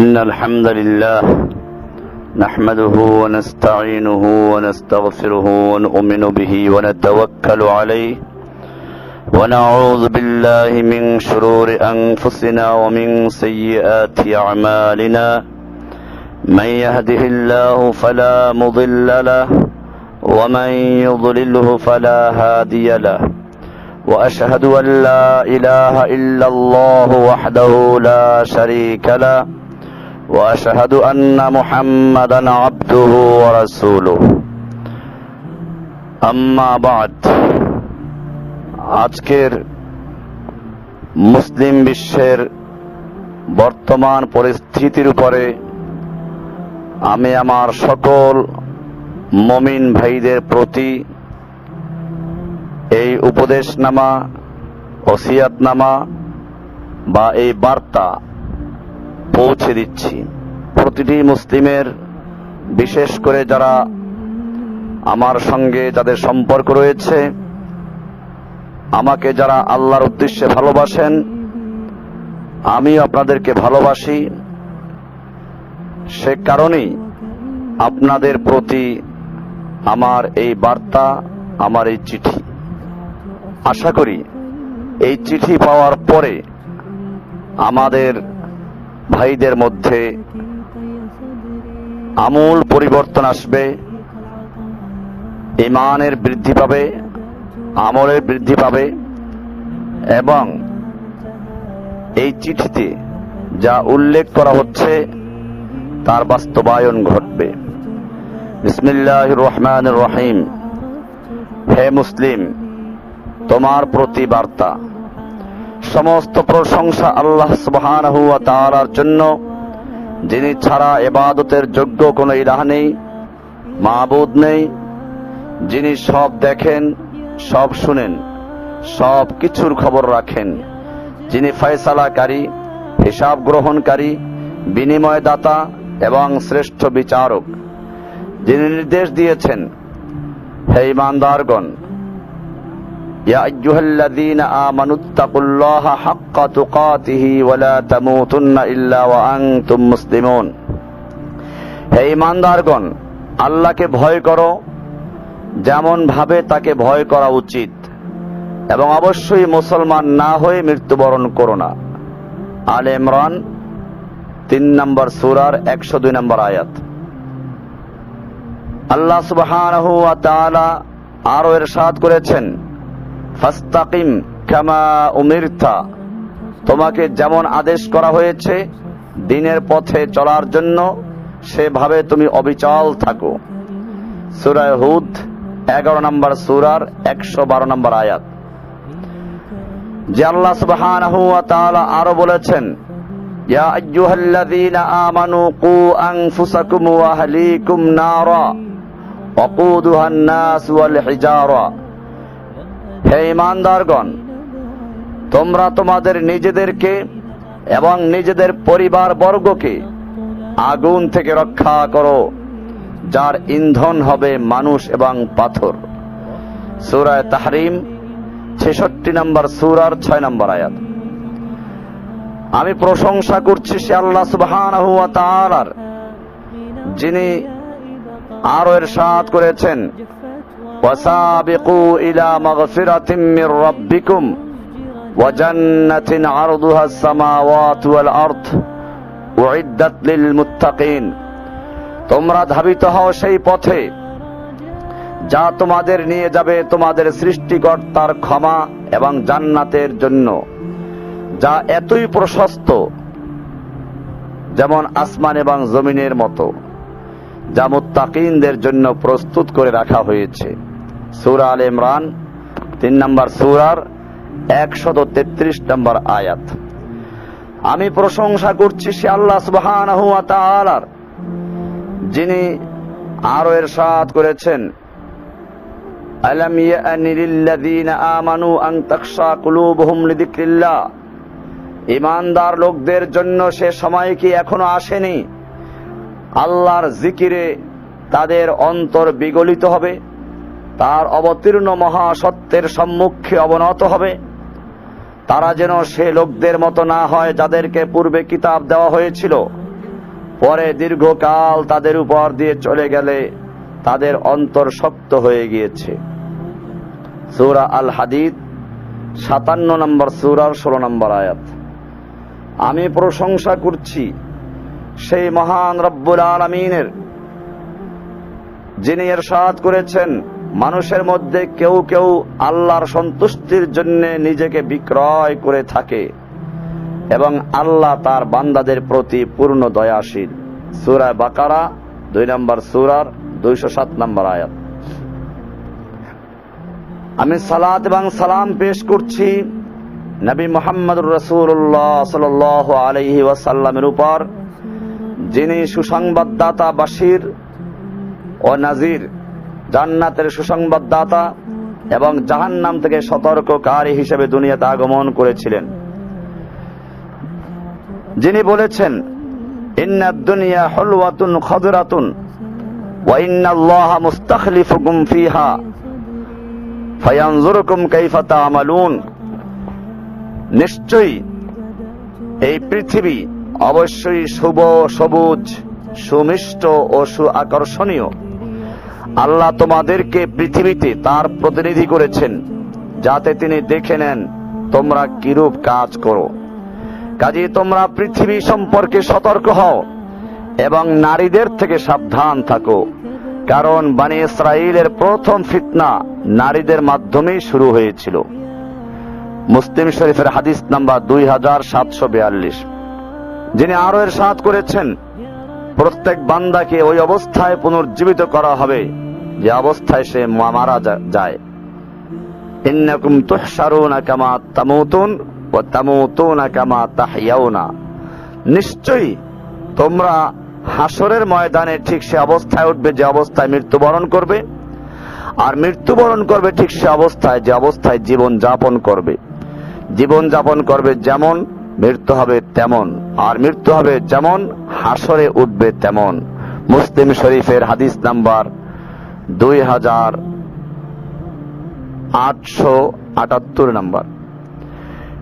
إن الحمد لله نحمده ونستعينه ونستغفره ونؤمن به ونتوكل عليه ونعوذ بالله من شرور أنفسنا ومن سيئات أعمالنا من يهده الله فلا مضل له ومن يضلله فلا هادي له وأشهد أن لا إله إلا الله وحده لا شريك له وأشهد أن محمدا عبده ورسوله أما بعد আজকের মুসলিম বিশ্বের বর্তমান পরিস্থিতির উপরে আমি আমার সকল মুমিন ভাইদের প্রতি এই উপদেশনামা ওসিয়াতনামা বা এই বার্তা পৌঁছে দিচ্ছি। প্রতিটি মুসলিমের, বিশেষ করে যারা আমার সঙ্গে যাদের সম্পর্ক রয়েছে, আমাকে যারা আল্লাহর উদ্দেশ্যে ভালোবাসেন, আমিও আপনাদেরকে ভালোবাসি। সে কারণেই আপনাদের প্রতি আমার এই বার্তা, আমার এই চিঠি। আশা করি এই চিঠি পাওয়ার পরে আমাদের ভাইদের মধ্যে আমূল পরিবর্তন আসবে, ঈমানের বৃদ্ধি পাবে, আমলের বৃদ্ধি পাবে এবং এই চিঠিতে যা উল্লেখ করা হচ্ছে তার বাস্তবায়ন ঘটবে। বিসমিল্লাহির রহমানির রহিম। হে মুসলিম, তোমার প্রতি বার্তা। সমস্ত প্রশংসা আল্লাহ সুবহানাহু ওয়া তাআলার জন্য, যিনি ছাড়া ইবাদতের যোগ্য কোনো ইলাহ নেই, মাবুদ নেই, যিনি সব দেখেন, সব শুনেন, সব কিছুর খবর রাখেন, যিনি ফয়সালাকারী, হিসাব গ্রহণকারী, বিনিময়দাতা এবং শ্রেষ্ঠ বিচারক, যিনি নির্দেশ দিয়েছেন, হে ঈমানদারগণ, ইয়া আইয়ুহাল্লাযীনা আমানুত্তাকুল্লাহা হাক্কা তুকাতিহি ওয়া লা তামুতুন্না ইল্লা ওয়া আনতুম মুসলিমুন। হে ঈমানদারগণ, আল্লাহকে ভয় করো যেমন ভাবে তাকে ভয় করা উচিত, এবং অবশ্যই মুসলমান না হয়ে মৃত্যুবরণ করো না। আলে ইমরান 3 নম্বর সূরার 102 নম্বর আয়াত। আল্লাহ সুবহানাহু ওয়া তাআলা আরো ইরশাদ করেছেন, ফাস্তাকিম কামা উমিরতা, তোমাকে যেমন আদেশ করা হয়েছে দ্বীনের পথে চলার জন্য সেভাবে তুমি অবিচল থাকো। সূরা হুদ 11 নম্বর সূরার 112 নম্বর আয়াত। যে আল্লাহ সুবহানাহু ওয়া তাআলা আরো বলেছেন, ইয়া আইয়ুহাল্লাযীনা আমানু কু আনফুসাকুম ওয়া আহলিকুম নারা ওয়াকুদুহান নাস ওয়াল হিজারা। হে ঈমানদারগণ, তোমরা তোমাদের নিজেদেরকে এবং নিজেদের পরিবার বর্গকে আগুন থেকে রক্ষা করো, যার ইন্ধন হবে মানুষ এবং পাথর। সূরা তাহরিম 66 নম্বর সূরার 6 নম্বর আয়াত। আমি প্রশংসা করছি সে আল্লাহ সুবহানাহু ওয়া তাআলার, যিনি আরো ইরশাদ করেছেন, ওয়াসাবিকু ইলা মাগফিরাতিম মির রাব্বিকুম ওয়া জান্নাতিন আরদুহাস সামাওয়াতু ওয়াল আরদ উইদ্দাত লিল মুত্তাকিন। তোমরা ধাবিত হও সেই পথে যা তোমাদের নিয়ে যাবে তোমাদের সৃষ্টিকর্তার ক্ষমা এবং জান্নাতের জন্য, যা এতই প্রশস্ত যেমন আসমান এবং জমিনের মতো, যা মুত্তাকিনদের জন্য প্রস্তুত করে রাখা হয়েছে। সূরা আলে ইমরান 3 নম্বর সূরার 133 নম্বর আয়াত। আমি প্রশংসা করছি সে আল্লাহ সুবহানাহু ওয়া তাআলার, যিনি আরো ইরশাদ করেছেন, আলাম ইয়ানি লিল্লাযীনা আমানু আন তাখশা কুলুবুহুম লিযিকরিল্লাহ। ঈমানদার লোকদের জন্য সে সময় কি এখনো আসেনি আল্লাহর জিকিরে তাদের অন্তর বিগলিত হবে, তার অবতীর্ণ মহাসত্যের সম্মুখে অবনত হবে। তারা যেন সে লোকদের মতো না হয় যাদেরকে পূর্বে কিতাব দেওয়া হয়েছিল পরে দীর্ঘকাল তাদের উপর দিয়ে চলে গেলে তাদের অন্তর শক্ত হয়ে গিয়েছে। সূরা আল হাদিদ 57 নম্বর সূরার 16 নম্বর আয়াত। আমি প্রশংসা করছি সেই মহান রব্বুল আলামিনের, যিনি ইরশাদ করেছেন, মানুষের মধ্যে কেউ কেউ আল্লাহর সন্তুষ্টির জন্য নিজেকে বিক্রয় করে থাকে এবং আল্লাহ তার বান্দাদের প্রতি পূর্ণ দয়াশীল। সূরা বাকারা 2 নম্বর সূরার 207 নম্বর আয়াত। আমি সালাত এবং সালাম পেশ করছি নবী মুহাম্মদুর রাসূলুল্লাহ সাল্লাল্লাহু আলাইহি ওয়াসাল্লামের উপর, যিনি সুসংবাদদাতা, বাশির ও নাজির, জান্নাতের সুসংবাদদাতা এবং জাহান্নাম থেকে সতর্ককারী হিসেবে দুনিয়াতে আগমন করেছিলেন। যিনি বলেছেন, ইন্নাদ দুনিয়া হুলওয়াতুন খাদরাতুন ওয়া ইন্নাল্লাহা মুস্তাখলিফুকুম ফিহা ফায়ানজুরুকুম কাইফা তা'মালুন। নিশ্চয়ই এই পৃথিবী অবশ্যই শুভ, সবুজ, সুমিষ্ট ও সুআকর্ষণীয়। আল্লাহ তোমাদেরকে পৃথিবীতে তার প্রতিনিধি করেছেন, যাতে তিনি দেখে নেন তোমরা কিরূপ কাজ করো। কাজেই তোমরা পৃথিবী সম্পর্কে সতর্ক হও এবং নারীদের থেকে সাবধান থাকো, কারণ বনী ইসরাঈলের প্রথম ফিতনা নারীদের মাধ্যমেই শুরু হয়েছিল। মুসলিম শরীফের হাদিস নাম্বার 2742। যিনি আরো ইরশাদ করেছেন, প্রত্যেক বান্দাকে ওই অবস্থায় পুনর্জীবিত করা হবে যে অবস্থায় সে মারা যায়। ইন্নাকুম তুহশারুনা কামা তামুতুন ওয়া তামুতুনা কামা তাহইয়াউনা। নিশ্চয়ই তোমরা হাসরের ময়দানে ঠিক সে অবস্থায় উঠবে যে অবস্থায় মৃত্যুবরণ করবে, আর মৃত্যুবরণ করবে ঠিক সে অবস্থায় যে অবস্থায় জীবন যাপন করবে। জীবন যাপন করবে যেমন, মৃত্যু হবে তেমন, আর মৃত্যু হবে যেমন, হাসরে উঠবে তেমন। মুসলিম শরীফের হাদিস নাম্বার 2878 নম্বর।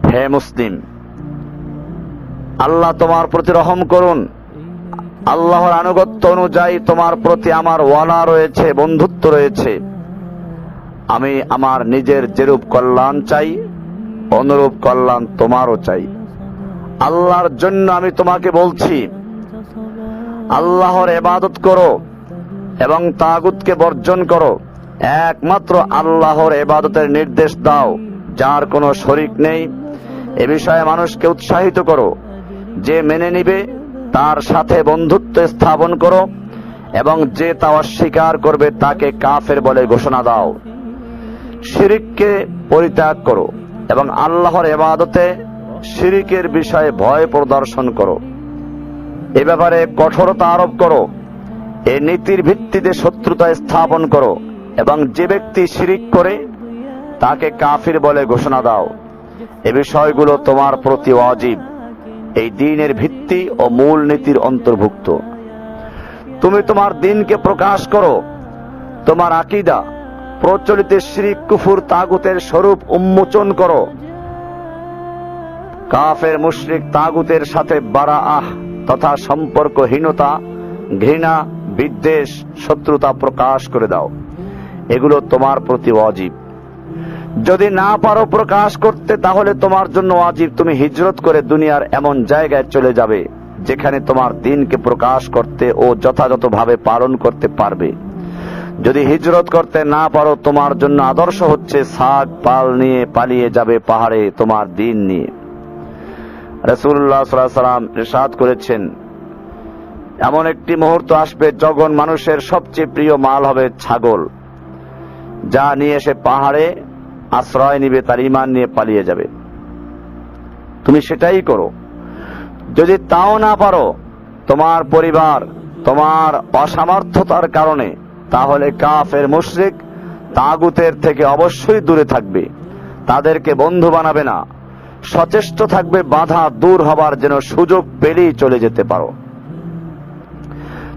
হে মুসলিম, আল্লাহ তোমার প্রতি রহম করুন। আল্লাহর আনুগত্য অনুযায়ী তোমার প্রতি আমার ওয়ালা রয়েছে, বন্ধুত্ব রয়েছে। আমি আমার নিজের যেরূপ কল্যাণ চাই, অনুরূপ কল্যাণ তোমারও চাই। আল্লাহর জন্য আমি তোমাকে বলছি, আল্লাহর ইবাদত করো এবং তাগুতকে বর্জন করো। একমাত্র আল্লাহর ইবাদতের নির্দেশ দাও, যার কোনো শরীক নেই। এ বিষয়ে মানুষকে উৎসাহিত করো। যে মেনে নিবে তার সাথে বন্ধুত্ব স্থাপন করো, এবং যে তা অস্বীকার করবে তাকে কাফের বলে ঘোষণা দাও। শিরিককে পরিত্যাগ করো এবং আল্লাহর ইবাদতে শিরিকের বিষয়ে ভয় প্রদর্শন করো। এ ব্যাপারে কঠোরতা আরোপ করো। এই নীতির ভিত্তিতে শত্রুতা স্থাপন করো, এবং যে ব্যক্তি শিরিক করে তাকে কাফির বলে ঘোষণা দাও। এ বিষয়গুলো তোমার প্রতি ওয়াজিব, এই দ্বীনের ভিত্তি ও মূল নীতির অন্তর্ভুক্ত। তুমি তোমার দ্বীনকে প্রকাশ করো, তোমার আকীদা, প্রচলিত শিরিক, কুফর, তাগুতের স্বরূপ উন্মোচন করো। কাফের, মুশরিক, তাগুতের সাথে বারাআহ তথা সম্পর্কহীনতা, ঘৃণা, বিদ্বেষ, শত্রুতা প্রকাশ করে দাও। এগুলো তোমার প্রতি ওয়াজিব। যদি না পারো প্রকাশ করতে, তাহলে তোমার জন্য ওয়াজিব তুমি হিজরত করে দুনিয়ার এমন জায়গায় চলে যাবে যেখানে তোমার দ্বীনকে প্রকাশ করতে ও যথাযথভাবে পালন করতে পারবে। যদি হিজরত করতে না পারো, তোমার জন্য আদর্শ হচ্ছে ছাগ পাল নিয়ে পালিয়ে যাবে পাহাড়ে তোমার দ্বীন নিয়ে। রাসূলুল্লাহ সাল্লাল্লাহু আলাইহি ওয়াসাল্লাম ইরশাদ করেছেন, এমন একটি মুহূর্ত আসবে যখন মানুষের সবচেয়ে প্রিয় মাল হবে ছাগল, যা নিয়ে এসে পাহাড়ে আশ্রয় নিবে, তার ঈমান নিয়ে পালিয়ে যাবে। তুমি সেটাই করো। যদি তাও না পারো, তোমার পরিবার তোমার অসামর্থ্যতার কারণে, তাহলে কাফের, মুশরিক, তাগুতের থেকে অবশ্যই দূরে থাকবে। তাদেরকে বন্ধু বানাবে না। সচেষ্ট থাকবে বাধা দূর হবার যেন সুযোগ পেলেই চলে যেতে পারো।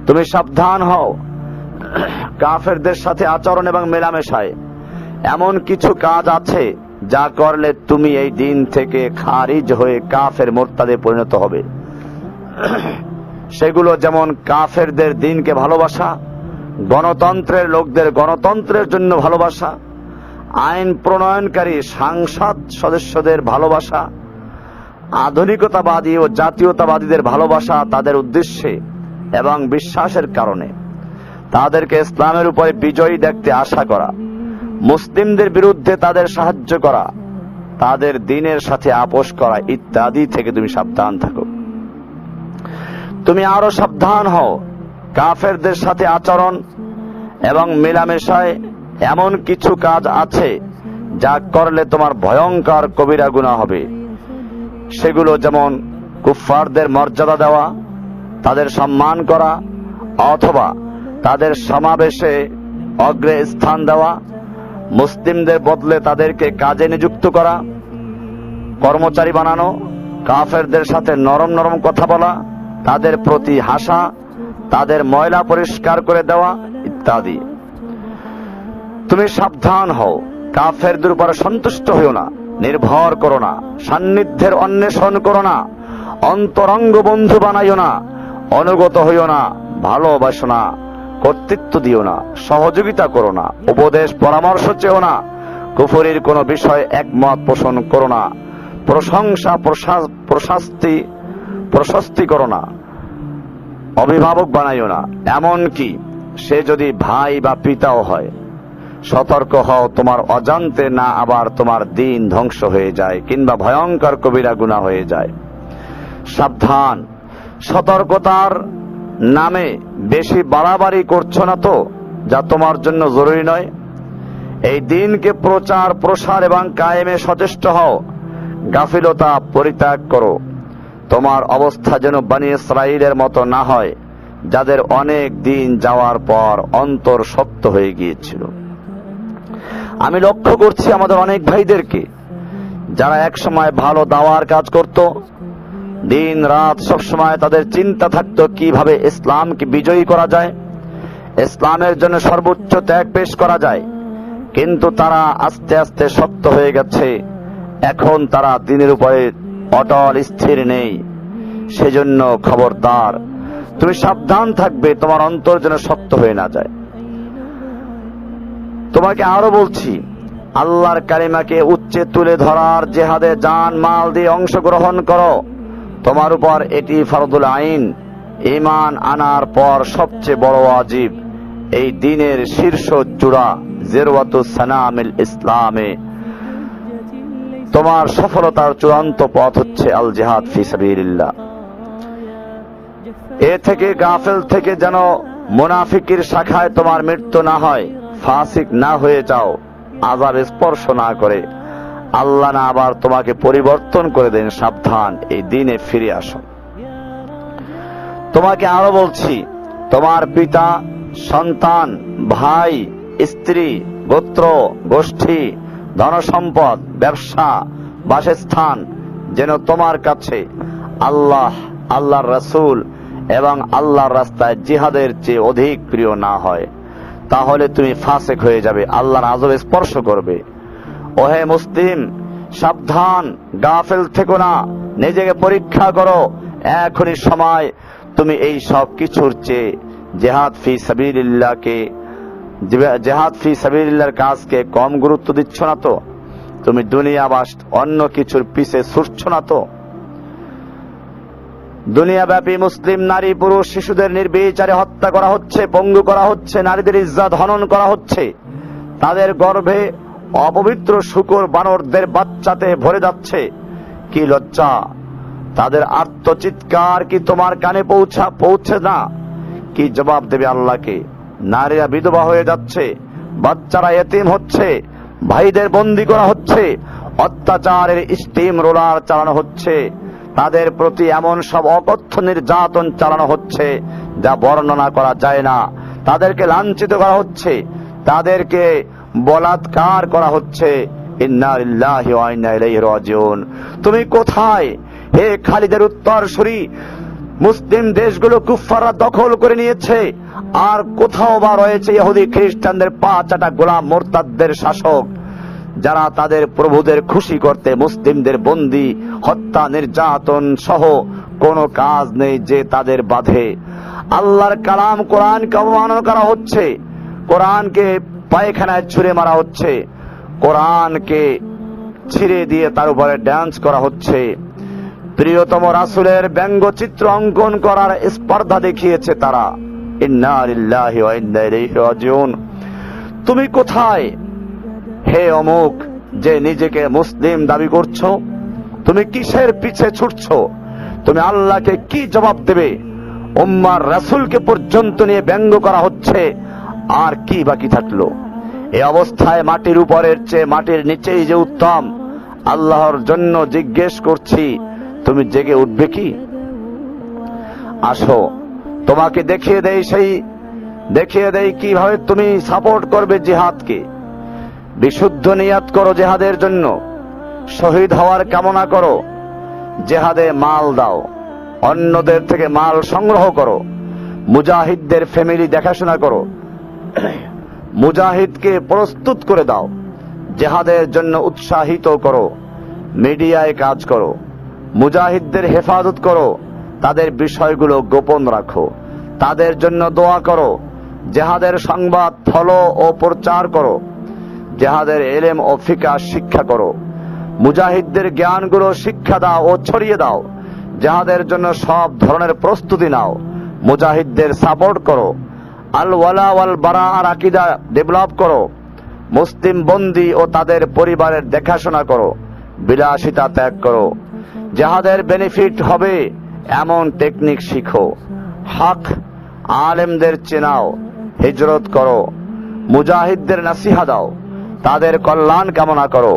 তুমি সাবধান হও কাফেরদের সাথে আচরণ এবং মেলামেশায়। এমন কিছু কাজ আছে যা করলে তুমি এই দিন থেকে খারিজ হয়ে কাফের, মুরতাদে পরিণত হবে। সেগুলো যেমন কাফেরদের দিনকে ভালোবাসা, গণতন্ত্রের লোকদের গণতন্ত্রের জন্য ভালোবাসা, আইন প্রণয়নকারী সাংসদ সদস্যদের ভালোবাসা, আধুনিকতাবাদী ও জাতীয়তাবাদীদের ভালোবাসা তাদের উদ্দেশ্যে এবং বিশ্বাসের কারণে, তাদেরকে ইসলামের উপরে বিজয়ী দেখতে আশা করা, মুসলিমদের বিরুদ্ধে তাদের সাহায্য করা, তাদের দ্বীনের সাথে আপোষ করা ইত্যাদি থেকে তুমি সাবধান থাকো। তুমি আরো সাবধান হও কাফেরদের সাথে আচরণ এবং মেলামেশায় এমন কিছু কাজ আছে যা করলে তোমার ভয়ঙ্কর কবিরা গুনাহ হবে। সেগুলো যেমন কুফফারদের মর্যাদা দেওয়া, তাদের সম্মান করা অথবা তাদের সমাবেশে অগ্রে স্থান দেওয়া, মুসলিমদের বদলে তাদেরকে কাজে নিযুক্ত করা, কর্মচারী বানানো, কাফেরদের সাথে নরম নরম কথা বলা, তাদের প্রতি হাসা, তাদের ময়লা পরিষ্কার করে দেওয়া ইত্যাদি। তুমি সাবধান হও, কাফেরদের উপরে সন্তুষ্ট হইও না, নির্ভর করো না, সান্নিধ্যের অন্বেষণ করো না, অন্তরঙ্গ বন্ধু বানাইও না, অনুগত হইও না, ভালোবাসো না, কর্তৃত্ব দিও না, সহযোগিতা করো না, উপদেশ পরামর্শ চেও না, কুফরির কোনো বিষয় একমত পোষণ করো না, প্রশংসা প্রশস্তি করো না, অভিভাবক বানাইও না, এমনকি সে যদি ভাই বা পিতাও হয়। সতর্ক হও তোমার অজান্তে না আবার তোমার দিন ধ্বংস হয়ে যায় কিংবা ভয়ঙ্কর কবিরা গুনাহ হয়ে যায়। সাবধান, সতর্কতার নামে বেশি বাড়াবাড়ি করছো না তো, যা তোমার জন্য জরুরি নয়। এই দিনকে প্রচার প্রসার এবং কায়েমে সচেষ্ট হও, গাফিলতা পরিত্যাগ করো। তোমার অবস্থা যেন বনী ইসরাঈলের মতো না হয়, যাদের অনেক দিন যাওয়ার পর অন্তর শক্ত হয়ে গিয়েছিল। আমি লক্ষ্য করছি আমাদের অনেক ভাইদেরকে, যারা এক সময় ভালো দাওয়ার কাজ করত, দিন রাত সবসময় তাদের চিন্তা থাকতো কিভাবে ইসলামকে বিজয়ী করা যায়, ইসলামের জন্য সর্বোচ্চ ত্যাগ পেশ করা যায়, কিন্তু তারা আস্তে আস্তে শক্ত হয়ে গেছে। এখন তারা দিনের উপরে অটল স্থির নেই। সেজন্য খবরদার, তুমি সাবধান থাকবে তোমার অন্তর যেন শক্ত হয়ে না যায়। তোমাকে আরো বলছি, আল্লাহর কালিমাকে উচ্চে তুলে ধরার জেহাদে জান মাল দিয়ে অংশগ্রহণ করো। তোমার উপর এটি ফরদুল আইন, ঈমান আনার পর সবচেয়ে বড় ওয়াজিব। এই দ্বীনের শীর্ষ চূড়া জিরওয়াতুস সানামিল ইসলামে। তোমার সফলতার চূড়ান্ত পথ হচ্ছে আল জিহাদ ফি সাবিলিল্লাহ। এ থেকে গাফেল থেকে যেন মুনাফিকের শাখায় তোমার মৃত্যু না হয়, ফাসিক না হয়ে যাও, আযাব স্পর্শ না করে আল্লাহ না আবার তোমাকে পরিবর্তন করে দেন। সাবধান, এই দিনে ফিরে আসো। তোমাকে আরো বলছি, তোমার পিতা, সন্তান, ভাই, স্ত্রী, গোত্র, গোষ্ঠী, ধনসম্পদ, ব্যবসা, বাসস্থান যেন তোমার কাছে আল্লাহ, আল্লাহর রাসূল এবং আল্লাহর রাস্তায় জিহাদের চেয়ে অধিক প্রিয় না হয়। তাহলে তুমি ফাসিক হয়ে যাবে, আল্লাহর আযাব স্পর্শ করবে। ওহে মুসলিম, সাবধান, গাফেল থেকো না, নিজেকে পরীক্ষা করো। এখনই সময়। তুমি এই সব কিছুর চেয়ে জিহাদ ফি সাবিলিল্লাহর কাজকে কম গুরুত্ব দিচ্ছ না তো? তুমি দুনিয়া বা অন্য কিছুর পিছে ছুটছ না তো? দুনিয়াব্যাপী মুসলিম নারী পুরুষ শিশুদের নির্বিচারে হত্যা করা হচ্ছে, পঙ্গু করা হচ্ছে, নারীদের ইজ্জত হনন করা হচ্ছে, তাদের গর্ভে অপবিত্র শূকর বানরদের বাচ্চাতে ভরে যাচ্ছে। কি লজ্জা! তাদের আর্তচিৎকার কি তোমার কানে পৌঁছে না? কি জবাব দেবে আল্লাহকে? নারীরা বিধবা হয়ে যাচ্ছে, বাচ্চারা এতিম হচ্ছে, ভাইদের বন্দী করা হচ্ছে, অত্যাচারের স্টিম রোলার চালানো হচ্ছে, তাদের প্রতি এমন সব অকথ্য নির্যাতন চালানো হচ্ছে যা বর্ণনা করা যায় না। তাদেরকে লাঞ্ছিত করা হচ্ছে, তাদেরকে বলাৎকার করা হচ্ছে। ইন্না লিল্লাহি ওয়া ইন্না ইলাইহি রাজিউন। তুমি কোথায় হে খালিদের উত্তরসূরি? মুসলিম দেশগুলো কুফফাররা দখল করে নিয়েছে, আর কোথাও বা রয়েছে ইহুদি খ্রিস্টানদের পা চাটা গোলাম মুরতাদদের শাসক, যারা তাদের প্রভুদের খুশি করতে মুসলিমদের বন্দী, হত্যা, নির্যাতন সহ কোনো কাজ নেই যে তাদের বাধে। আল্লাহর কালাম কোরআনকে অবমাননা করা হচ্ছে, কোরআনকে পায়খানায় ছুঁড়ে মারা হচ্ছে, কোরআনকে ছিঁড়ে দিয়ে তার উপরে ডান্স করা হচ্ছে। প্রিয়তম রাসূলের ব্যঙ্গচিত্র অঙ্কন করার স্পর্ধা দেখিয়েছে তারা। ইন্না লিল্লাহি ওয়া ইন্না ইলাইহি রাজিউন। তুমি কোথায় হে অমুক যে নিজেকে মুসলিম দাবি করছো? তুমি কিসের পিছে ছুটছো? তুমি আল্লাহকে কি জবাব দেবে? উম্মার রাসূলকে পর্যন্ত নিয়ে ব্যঙ্গ করা হচ্ছে, আর কি বাকি থাকলো? এই অবস্থায় মাটির উপরের চেয়ে মাটির নিচেই যে উত্তম। আল্লাহর জন্য জিজ্ঞেস করছি, তুমি জেগে উঠবে কি? আসো তোমাকে দেখিয়ে দেই কিভাবে তুমি সাপোর্ট করবে জিহাদকে। বিশুদ্ধ নিয়াত করো জিহাদের জন্য, শহীদ হওয়ার কামনা করো, জিহাদে মাল দাও, অন্যদের থেকে মাল সংগ্রহ করো, মুজাহিদদের ফ্যামিলি দেখাশোনা করো, মুজাহিদকে প্রস্তুত করে দাও, জিহাদের জন্য উৎসাহিত করো, মিডিয়ায় কাজ করো, মুজাহিদদের হেফাজত করো, তাদের বিষয়গুলো গোপন রাখো, তাদের জন্য দোয়া করো, জিহাদের সংবাদ ফলো ও প্রচার করো, জিহাদের ইলম ও ফিকহ শিক্ষা করো, মুজাহিদদের জ্ঞানগুলো শিক্ষা দাও ও ছড়িয়ে দাও, জিহাদের জন্য সব ধরনের প্রস্তুতি নাও, মুজাহিদদের সাপোর্ট করো, আল ওয়ালা ওয়াল বারাআর আকীদা ডেভেলপ করো, মুসলিম বন্দী ও তাদের পরিবারের দেখাশোনা করো, বিলাসিতা ত্যাগ করো, জিহাদের বেনিফিট হবে এমন টেকনিক শিখো, হক আলেমদের চেনাও, হিজরত করো, মুজাহিদদের নসিহত দাও, তাদের কল্যাণ কামনা করো।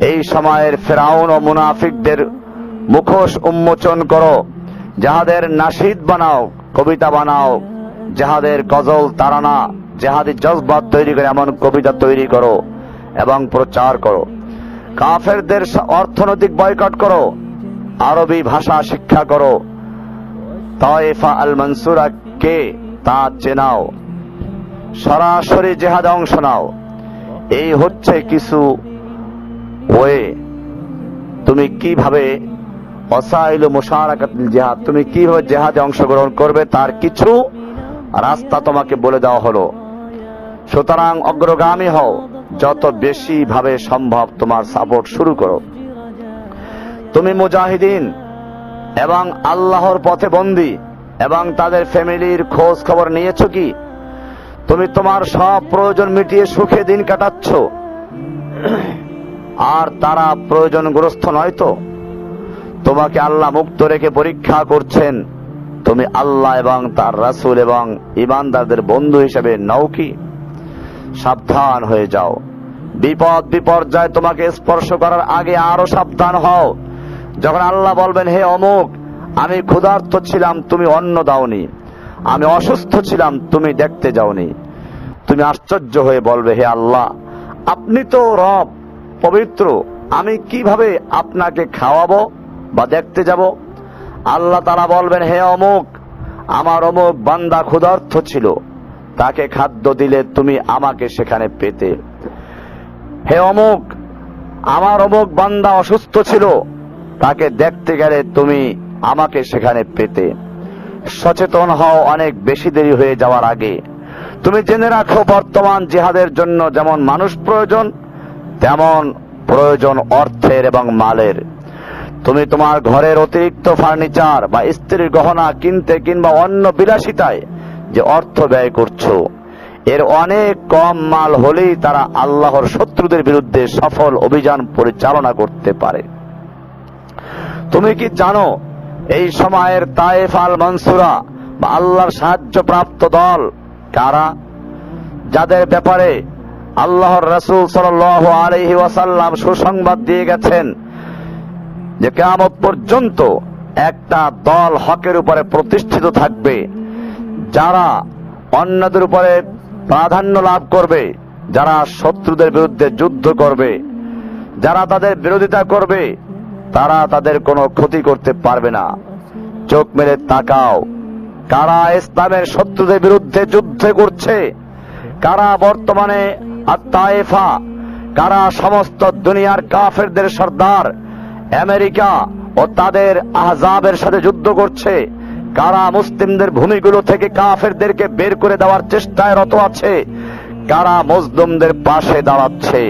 এই সময়ের ফিরাউন ও মুনাফিকদের মুখোশ উন্মোচন করো, যাহাদের নাশিদ বানাও, কবিতা বানাও, যাহাদের গজল তারানা জেহাদি জজবাত তৈরি করে এমন কবিতা তৈরি করো এবং প্রচার করো। কাফেরদের অর্থনৈতিক বয়কট করো, আরবি ভাষা শিক্ষা করো, তায়েফা আল মনসুরা কে তা চেনাও, সরাসরি জেহাদে অংশ নাও। এই হচ্ছে কিছু ওয়ে। তুমি কিভাবে ওয়াসাইলু মুশারাকাতুল জিহাদ, তুমি কিভাবে জিহাদে অংশগ্রহণ করবে তার কিছু রাস্তা তোমাকে বলে দেওয়া হলো। সুতরাং অগ্রগামী হও, যত বেশি ভাবে সম্ভব তোমার সাপোর্ট শুরু করো। তুমি মুজাহিদিন এবং আল্লাহর পথে বন্দী এবং তাদের ফ্যামিলির খোঁজ খবর নিয়েছো কি? তুমি তোমার সব প্রয়োজন মিটিয়ে সুখে দিন কাটাচ্ছ, আর তারা প্রয়োজনগ্রস্ত নয় তো? তোমাকে আল্লাহ মুক্ত রেখে পরীক্ষা করছেন, তুমি আল্লাহ এবং তার রাসূল এবং ঈমানদারদের বন্ধু হিসেবে নাও কি? সাবধান হয়ে যাও, বিপদ বিপর্যয় তোমাকে স্পর্শ করার আগে আরো সাবধান হও। যখন আল্লাহ বলবেন, হে অমুক, আমি ক্ষুধার্ত ছিলাম, তুমি অন্ন দাওনি, আমি অসুস্থ ছিলাম, তুমি দেখতে যাওনি, তুমি আশ্চর্য হয়ে বলবে, হে আল্লাহ, আপনি তো রব পবিত্র, আমি কিভাবে আপনাকে খাওয়াবো বা দেখতে যাব? আল্লাহ তাআলা বলবেন, হে অমুক, আমার অমুক বান্দা ক্ষুধার্ত ছিল, তাকে খাদ্য দিলে তুমি আমাকে সেখানে পেতে। হে অমুক, আমার অমুক বান্দা অসুস্থ ছিল, তাকে দেখতে গেলে তুমি আমাকে সেখানে পেতে। সচেতন হও অনেক বেশি দেরি হয়ে যাওয়ার আগে। তুমি জেনে রাখো, বর্তমান জিহাদের জন্য যেমন মানুষ প্রয়োজন, তেমন প্রয়োজন অর্থের এবং মালের। তুমি তোমার ঘরের অতিরিক্ত ফার্নিচার বা স্ত্রীর গহনা কিনতে কিংবা অন্য বিলাসিতায় যে অর্থ ব্যয় করছো, এর অনেক কম মাল হলেই তারা আল্লাহর শত্রুদের বিরুদ্ধে সফল অভিযান পরিচালনা করতে পারে। তুমি কি জানো এই সময়ের তায়েফ আল মনসুরা বা আল্লাহর সাহায্যপ্রাপ্ত দল কারা? যাদের ব্যাপারে আল্লাহর রাসূল সাল্লাল্লাহু আলাইহি ওয়াসাল্লাম সুসংবাদ দিয়ে গেছেন যে কিয়ামত পর্যন্ত একটা দল হকের উপরে প্রতিষ্ঠিত থাকবে, যারা অন্যদের উপরে প্রাধান্য লাভ করবে, যারা শত্রুদের বিরুদ্ধে যুদ্ধ করবে, যারা তাদের বিরোধিতা করবে, তারা তাদের কোনো ক্ষতি করতে পারবে না। চোখ মেলে তাকাও, কারা ইসলামের শত্রুদের বিরুদ্ধে যুদ্ধ করছে, কারা বর্তমানে আত-তায়েফা, কারা সমস্ত দুনিয়ার কাফেরদের সর্দার আমেরিকা ও তাদের আহজাবের সাথে যুদ্ধ করছে, কারা মুসলিমদের ভূমিগুলো থেকে কাফেরদেরকে বের করে দেওয়ার চেষ্টায় রত আছে, কারা মজলুমদের পাশে দাঁড়াচ্ছে,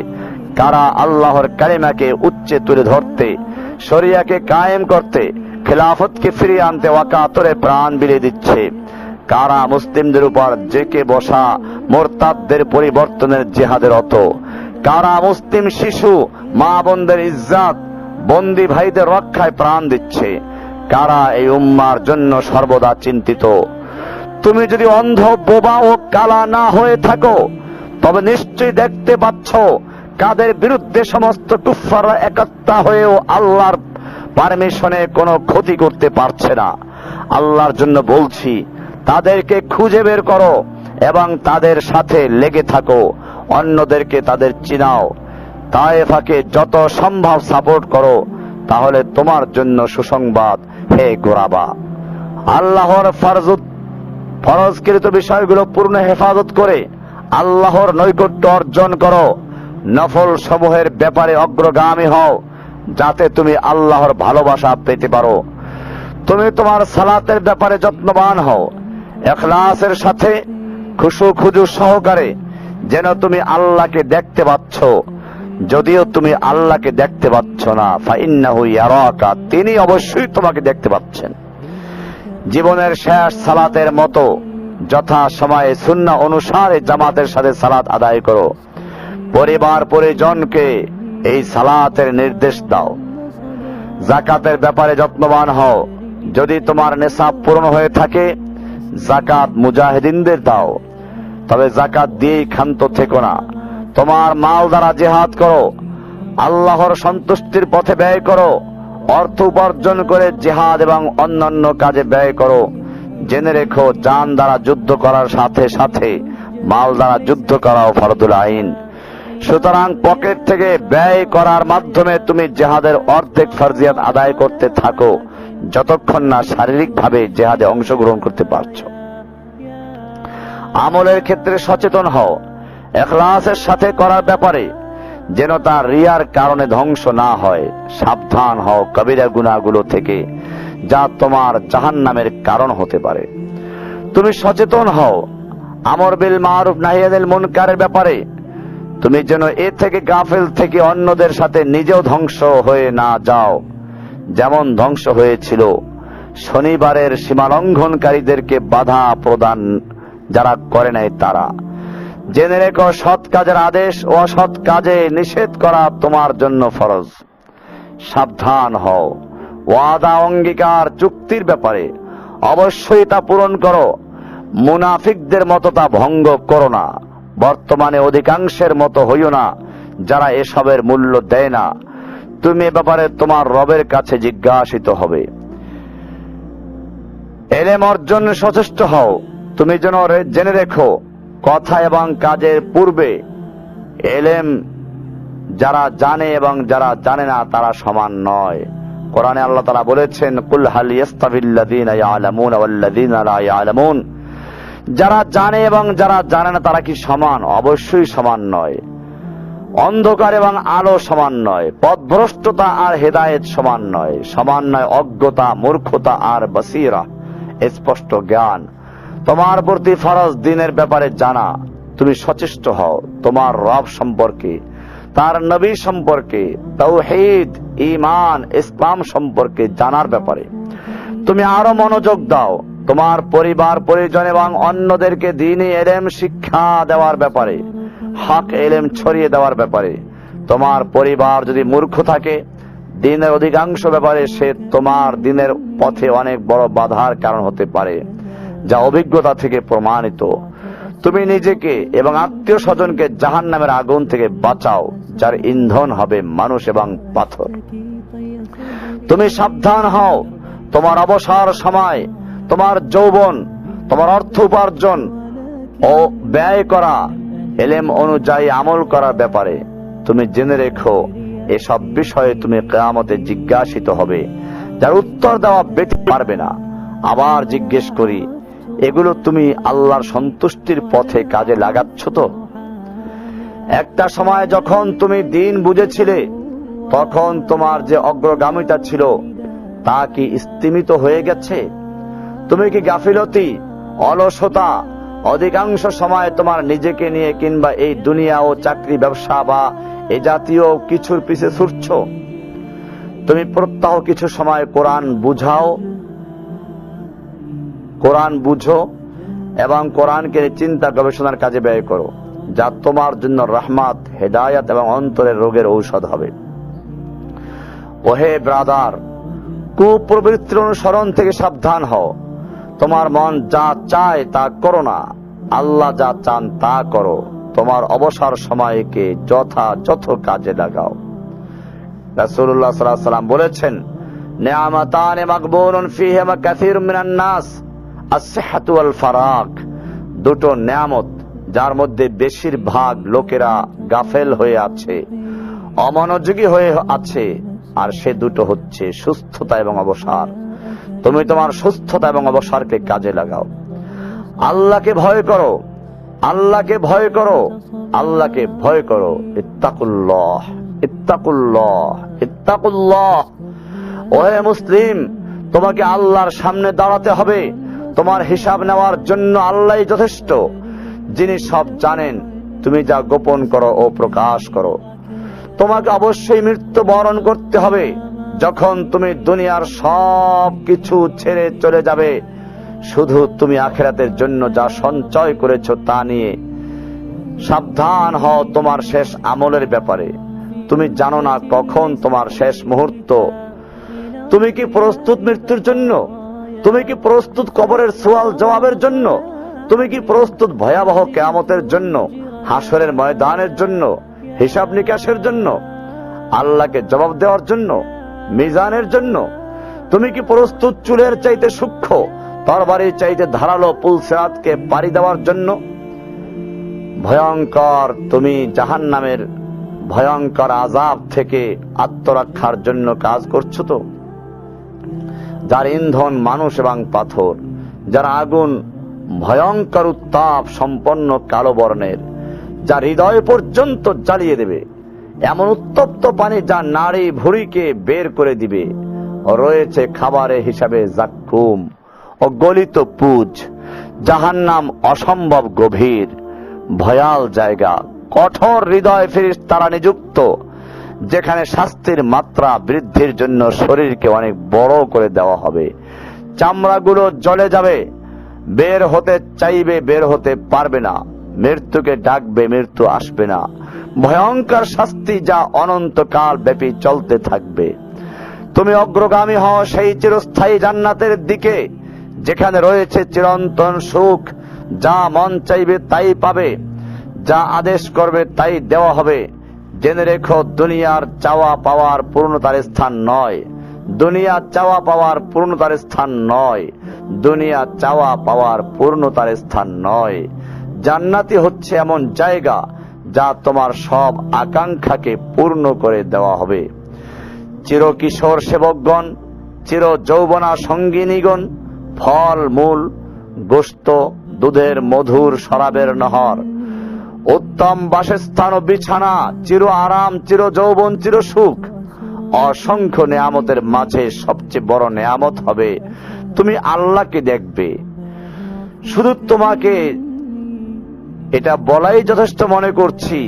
কারা আল্লাহর কালিমাকে উচ্চে তুলে ধরতে, শরিয়াকে কায়েম করতে, খেলাফতকে ফিরিয়ে আনতে ওয়াকাতরে প্রাণ বিলিয়ে দিচ্ছে, কারা মুসলিমদের উপর জেকে বসা মোরতাদদের পরিবর্তনের জিহাদের রত, কারা মুসলিম শিশু মা বোনদের ইজ্জত, বন্দী ভাইদের রক্ষায় প্রাণ দিচ্ছে, কারা এই উম্মার জন্য সর্বদা চিন্তিত। তুমি যদি অন্ধ, বোবা ও কালা না হয়ে থাকো, তবে নিশ্চয়ই দেখতে পাচ্ছ কাদের বিরুদ্ধে সমস্ত কুফফাররা একত্রা হয়েও আল্লাহর পারমিশনে কোনো ক্ষতি করতে পারছে না। আল্লাহর জন্য বলছি, তাদেরকে খুঁজে বের করো এবং তাদের সাথে লেগে থাকো, অন্যদেরকে তাদের চিনাও, তায়েফাকে যত সম্ভব সাপোর্ট করো, তাহলে তোমার জন্য সুসংবাদ হে গোরাবা। আল্লাহর ফরজকৃত বিষয়গুলো পূর্ণ হেফাজত করে আল্লাহর নৈকট্য অর্জন করো, নফল সমূহের ব্যাপারে অগ্রগামী হও, যাতে তুমি আল্লাহর ভালোবাসা পেতে পারো। তুমি তোমার সালাতের ব্যাপারে যত্নবান হও, ইখলাসের সাথে খুশু খুজু সহকারে, যেন তুমি আল্লাহকে দেখতে পাচ্ছ। যদিও তুমি আল্লাহকে দেখতে পাচ্ছ না, ফাইন্নাহু ইয়ারাকা, তিনি অবশ্যই তোমাকে দেখতে পাচ্ছেন। জীবনের শেষ সালাতের মতো যথা সময়ে সুন্নাহ অনুসারে জামাতের সাথে সালাত আদায় করো। পরিবার পরিজনকে এই সালাতের নির্দেশ দাও। যাকাতের ব্যাপারে যত্নবান হও। যদি তোমার নেশাব পূরণ হয়ে থাকে, যাকাত মুজাহিদিনদের দাও, তবে যাকাত দিয়েই ক্ষান্ত থেকো না। তোমার মাল দ্বারা জিহাদ করো, আল্লাহর সন্তুষ্টির পথে ব্যয় করো, অর্থ উপার্জন করে জিহাদ এবং অন্যান্য কাজে ব্যয় করো। জেনে রেখো, জান দ্বারা যুদ্ধ করার সাথে সাথে মাল দ্বারা যুদ্ধ করাও ফরদুল আইন। সুতরাং পকেট থেকে ব্যয় করার মাধ্যমে তুমি জিহাদের অর্ধেক ফরজিয়াত আদায় করতে থাকো, যতক্ষণ না শারীরিকভাবে জিহাদে অংশগ্রহণ করতে পারছো। আমলের ক্ষেত্রে সচেতন হও, ইখলাসের সাথে করার ব্যাপারে, যেন তা রিয়ার কারণে ধ্বংস না হয়। সাবধান হও কবিরা গুনাহগুলো থেকে, যা তোমার জাহান্নামের কারণ হতে পারে। তুমি সচেতন হও আমর বিল মারুফ নাহি আনিল মুনকারের ব্যাপারে, তুমি যেন এ থেকে গাফেল থেকে অন্যদের সাথে নিজেও ধ্বংস হয়ে না যাও, যেমন ধ্বংস হয়েছিল শনিবারের সীমালঙ্ঘনকারীদেরকে বাধা প্রদান যারা করে নাই তারা। জেনে রেখো, সৎ কাজের আদেশ ও অসৎ কাজে নিষেধ করা তোমার জন্য ফরজ। সাবধান হও ওয়াদা অঙ্গীকার চুক্তির ব্যাপারে, অবশ্যই তা পূরণ করো। মুনাফিকদের মতো তা ভঙ্গ করো না। বর্তমানে অধিকাংশের মতো হইও না যারা এসবের মূল্য দেয় না। তুমি এ ব্যাপারে তোমার রবের কাছে জিজ্ঞাসিত হবে। এলেম অর্জন সচেষ্ট হও। তুমি যেন জেনে রেখো, কথা এবং কাজের পূর্বে এলেম যারা জানে এবং যারা জানে না তারা সমান নয়। কোরআনে আল্লাহ তাআলা বলেছেন, কুল হাল ইয়াস্তাবিল্লাযীনা ইয়ালামুনা ওয়াল্লাযীনা লা ইয়ালামুন, যারা জানে এবং যারা জানে না তারা কি সমান? অবশ্যই সমান নয়। অন্ধকার এবং আলো সমান নয়, পথভ্রষ্টতা আর হেদায়েত সমান নয়, সমান নয় অজ্ঞতা, মূর্খতা আর বসিরা, স্পষ্ট জ্ঞান। তোমার প্রতি ফরজ দিনের ব্যাপারে জানা। তুমি সচেষ্ট হও তোমার রব সম্পর্কে, তার নবী সম্পর্কে, তাওহীদ, ঈমান, ইসলাম সম্পর্কে জানার ব্যাপারে তুমি আরো মনোযোগ দাও। তোমার পরিবার পরিজন এবং অন্যদেরকে দ্বীনি ইলম শিক্ষা দেওয়ার ব্যাপারে, হক ইলম ছড়িয়ে দেওয়ার ব্যাপারে। তোমার পরিবার যদি মূর্খ থাকে, দ্বীনের অধিকাংশ ব্যাপারে সে তোমার দ্বীনের পথে অনেক বড় বাধার কারণ হতে পারে, যা অভিজ্ঞতা থেকে প্রমাণিত। তুমি নিজেকে এবং আত্মীয় স্বজনকে জাহান্নামের আগুন থেকে বাঁচাও, যার ইন্ধন হবে মানুষ এবং পাথর। তুমি সাবধান হও তোমার অবসর সময়, তোমার যৌবন, তোমার অর্থ উপার্জন ও ব্যয় করা ইলম অনুযায়ী আমল করার ব্যাপারে। তুমি জেনে রেখো, এসব বিষয়ে তুমি কিয়ামতে জিজ্ঞাসিত হবে, যার উত্তর দেওয়া ব্যতীত পারবে না। আবার জিজ্ঞেস করি, এগুলো তুমি আল্লাহর সন্তুষ্টির পথে কাজে লাগাচ্ছ তো? একটা সময় যখন তুমি দ্বীন বুঝেছিলে, তখন তোমার যে অগ্রগামিতা ছিল তা কি স্তিমিত হয়ে গেছে? তুমি কি গাফিলতি, অলসতা, অধিকাংশ সময় তোমার নিজেকে নিয়ে কিংবা এই দুনিয়া ও চাকরি ব্যবসা বা এ জাতীয় কিছুর পিছে ছুটছ? তুমি প্রত্যহ কিছু সময় কোরআন বুঝো এবং কোরআনকে চিন্তা গবেষণার কাজে ব্যয় করো, যা তোমার জন্য রহমত, হেদায়েত এবং অন্তরের রোগের ঔষধ হবে। ওহে ব্রাদার, কুপ্রবৃত্তির অনুসরণ থেকে সাবধান হও। তোমার মন যা চায় তা করো না, আল্লাহ যা চান তা করো। তোমার অবসর সময়কে যথাযথ কাজে লাগাও। রাসূলুল্লাহ সাল্লাল্লাহু আলাইহি ওয়াসাল্লাম বলেছেন, নিয়ামাতান মাকবুলুন ফীহিমা কাসীরুম মিনান নাস, আস-সিহহাতু ওয়াল ফারাগ। দুটো নিয়ামত যার মধ্যে বেশিরভাগ লোকেরা গাফেল হয়ে আছে, অমনোযোগী হয়ে আছে, আর সে দুটো হচ্ছে সুস্থতা এবং অবসর। তুমি তোমার সুস্থতা এবং অবসরকে কাজে লাগাও। আল্লাহকে ভয় করো, আল্লাহকে ভয় করো, আল্লাহকে ভয় করো। ইত্তাকুল্লাহ, ইত্তাকুল্লাহ, ইত্তাকুল্লাহ। ওহে মুসলিম, তোমাকে আল্লাহর সামনে দাঁড়াতে হবে। তোমার হিসাব নেওয়ার জন্য আল্লাহই যথেষ্ট, যিনি সব জানেন। তুমি যা গোপন করো ও প্রকাশ করো। তোমাকে অবশ্যই মৃত্যু বরণ করতে হবে। যখন তুমি দুনিয়ার সব কিছু ছেড়ে চলে যাবে, শুধু তুমি আখিরাতের জন্য যা সঞ্চয় করেছ তা নিয়ে সাবধান হও তোমার শেষ আমলের ব্যাপারে। তুমি জানো না কখন তোমার শেষ মুহূর্ত। তুমি কি প্রস্তুত মৃত্যুর জন্য? তুমি কি প্রস্তুত কবরের সওয়াল জবাবের জন্য? তুমি কি প্রস্তুত ভয়াবহ কিয়ামতের জন্য, হাসরের ময়দানের জন্য, হিসাব নিকাশের জন্য, আল্লাহকে জবাব দেওয়ার জন্য, মিজানের জন্য? তুমি কি প্রস্তুত চুলের চাইতে সূক্ষ্ম, তরবারির চাইতে ধারালো পুলসিরাতকে পাড়ি দেওয়ার জন্য? ভয়ঙ্কর তুমি জাহান্নামের ভয়ঙ্কর আযাব থেকে আত্মরক্ষার জন্য কাজ করছো তো? যার ইন্ধন মানুষ এবং পাথর, যার আগুন ভয়ঙ্কর উত্তাপ সম্পন্ন কালো বর্ণের, যা হৃদয় পর্যন্ত জ্বালিয়ে দেবে, এমন উত্তপ্ত পানি যা নাড়ি ভুঁড়িকে বের করে দিবে। রয়েছে খাবারের হিসাবে জাক্কুম ও গলিত পুজ। জাহান্নাম অসম্ভব গভীর, ভয়াল জায়গা। কঠোর হৃদয় ফেরেশতারা নিযুক্ত, যেখানে শাস্তির মাত্রা বৃদ্ধির জন্য শরীরকে অনেক বড় করে দেওয়া হবে। চামড়াগুলো জ্বলে যাবে, বের হতে চাইবে, বের হতে পারবে না। মৃত্যুকে ডাকবে, মৃত্যু আসবে না। ভয়ঙ্কর শাস্তি যা অনন্তকাল ব্যাপী চলতে থাকবে। তুমি অগ্রগামী হও সেই চিরস্থায়ী জান্নাতের দিকে, যেখানে রয়েছে চিরন্তন সুখ। যা মন চাইবে তাই পাবে, যা আদেশ করবে তাই দেওয়া হবে। জেনে রেখো, দুনিয়ার চাওয়া পাওয়ার পূর্ণতার স্থান নয়। দুনিয়া চাওয়া পাওয়ার পূর্ণতার স্থান নয়। দুনিয়া চাওয়া পাওয়ার পূর্ণতার স্থান নয়। জান্নাতি হচ্ছে এমন জায়গা যা তোমার সব আকাঙ্ক্ষাকে পূর্ণ করে দেওয়া হবে। চিরকিশোর সেবকগণ, চির যৌবনা সঙ্গিনীগণ, ফল মূল, গোশত, দুধের মধুর শরাবের নহর, উত্তম বাসস্থান ও বিছানা, চির আরাম, চির যৌবন, চির সুখ। অসংখ্য নেয়ামতের মাঝে সবচেয়ে বড় নেয়ামত হবে তুমি আল্লাহকে দেখবে। শুধু তোমাকে এটা বলাই যথেষ্ট মনে করছি,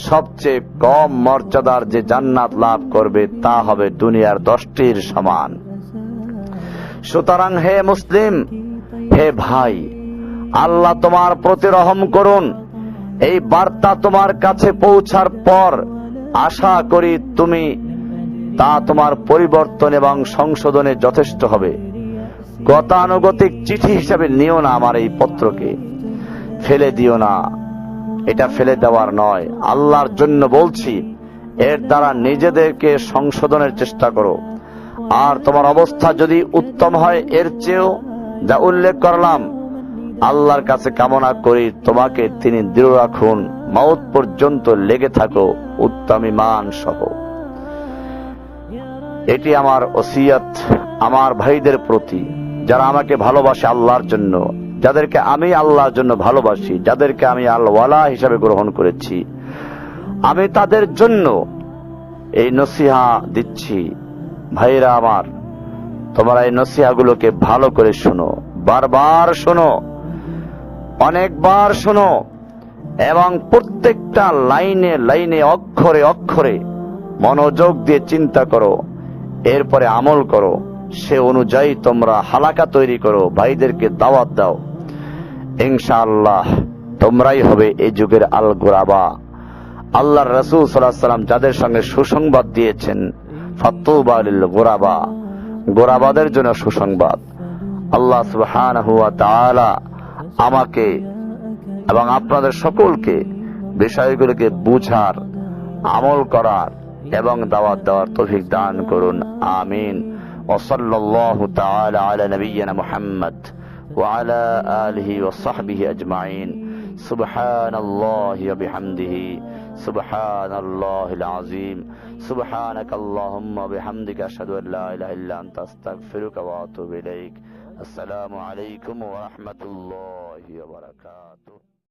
সবচেয়ে কম মর্যাদার যে জান্নাত লাভ করবে তা হবে দুনিয়ার 10টির সমান। সুতরাং হে মুসলিম, হে ভাই, আল্লাহ তোমার প্রতি রহম করুন। এই বার্তা তোমার কাছে পৌঁছার পর আশা করি তুমি তা তোমার পরিবর্তন এবং সংশোধনে যথেষ্ট হবে। গতানুগতিক চিঠি হিসাবে নিও না আমার এই পত্রকে, ফেলে দিও না। এটা ফেলে দেওয়ার নয়, আল্লাহর জন্য বলছি। এর দ্বারা নিজেদেরকে সংশোধনের চেষ্টা করো। আর তোমার অবস্থা যদি উত্তম হয় এর চেয়েও, যা উল্লেখ করলাম, আল্লাহর কাছে কামনা করি তোমাকে তিনি দৃঢ় রাখুন, মাউত পর্যন্ত লেগে থাকো উত্তম ঈমান সহ। এটি আমার ওসিয়ত আমার ভাইদের প্রতি, যারা আমাকে ভালোবাসে আল্লাহর জন্য, যাদেরকে আমি আল্লাহর জন্য ভালোবাসি, যাদেরকে আমি আল্লাহওয়ালা হিসাবে গ্রহণ করেছি। আমি তাদের জন্য এই নসিহা দিচ্ছি। ভাইরা আমার, তোমরা এই নসিহাগুলোকে ভালো করে শোনো, বারবার শোনো, অনেকবার শোনো, এবং প্রত্যেকটা লাইনে লাইনে, অক্ষরে অক্ষরে মনোযোগ দিয়ে চিন্তা করো, এরপরে আমল করো। সে অনুযায়ী তোমরা হালাকা তৈরি করো, ভাইদেরকে দাওয়াত দাও। ইনশাআল্লাহ তোমরাই হবে এই যুগের আল গোরাবা। আল্লাহর রাসূল সাল্লাল্লাহু আলাইহি ওয়াসাল্লাম যাদের সঙ্গে সুসংবাদ দিয়েছেন, ফাতুবা লিল গোরাবা, গোরাবাদের জন্য সুসংবাদ। আল্লাহ সুবহানাহু ওয়া তাআলা আমাকে এবং আপনাদের সকলকে বিষয়গুলোকে বুঝার, আমল করার এবং দাওয়াত দেওয়ার তৌফিক দান করুন। আমিন। ওয়া সাল্লাল্লাহু তাআলা আলা নবিয়্যিনা মুহাম্মদ ওয়া আলা আলিহি ওয়া সাহবিহি আজমাইন। সুবহানাল্লাহি ওয়া বিহামদিহি, সুবহানাল্লাহিল আযীম, সুবহানাকাল্লাহুম্মা ওয়া বিহামদিকা আশহাদু আল লা ইলাহা ইল্লা আনতা আস্তাগফিরুকা ওয়া আতুবু ইলাইক। আসসালামু আলাইকুম ওয়া রাহমাতুল্লাহি ওয়া বারাকাতুহু।